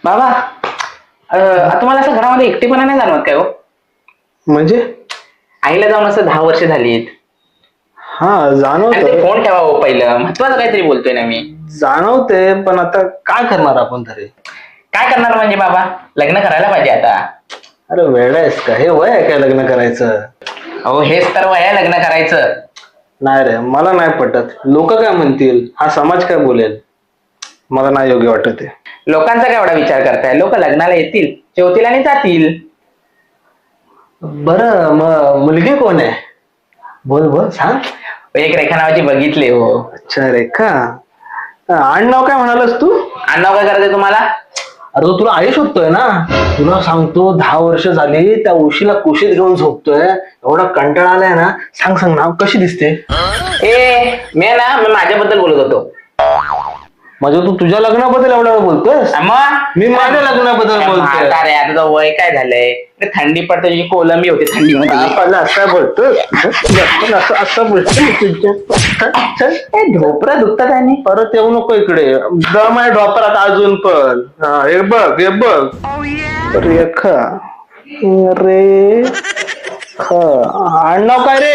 बाबा तुम्हाला असं घरामध्ये एकटेपणा नाही जाणवत काय हो? म्हणजे? आईला जाऊन असं 10 वर्ष झालीत. हा जाणवत. फोन ठेवा हो, पहिलं महत्वाचं काहीतरी बोलतोय ना मी. जाणवते पण आता काय करणार आपण तरी. काय करणार म्हणजे बाबा, लग्न करायला पाहिजे आता. अरे वेडा आहेस का? हे वय आहे काय लग्न करायचं? अहो हेच तर वय आहे लग्न करायचं. नाही रे, मला नाही पटत. लोक काय म्हणतील, हा समाज काय बोलेल, मला नाही योग्य वाटत ते. लोकांचा काय एवढा विचार करताय? लोक लग्नाला येतील, जेवतील आणि जातील. बरं मग मुलगी कोण आहे? बोल बोल सांग. एक रेखा नावाची बघितली हो. अच्छा रेखा. आडनाव काय म्हणालस तू? आडनाव काय करायचंय तुम्हाला? अरे तो तुला आई शोधतोय ना. तुला सांगतो 10 वर्ष झाली त्या उशीला कुशीत घेऊन झोपतोय. एवढा कंटाळा आलाय ना. सांग सांग नाव कशी दिसते? मी माझ्याबद्दल बोलत होतो. म्हणजे तू तुझ्या लग्नाबद्दल एवढं बोलतोयस? मी माझ्या लग्नाबद्दल बोलतोय. अरे आता तुझं वय काय झालंय? थंडी पडते, तुझी कोलंबी होती थंडीमध्ये. असं बोलतोय असं बोलतोय. ढोपरा दुखतात आणि परत येऊ नको इकडे. दम आहे डॉपरात अजून पण. हे बघ हे बघ. रेखा. रे आडनाव काय रे?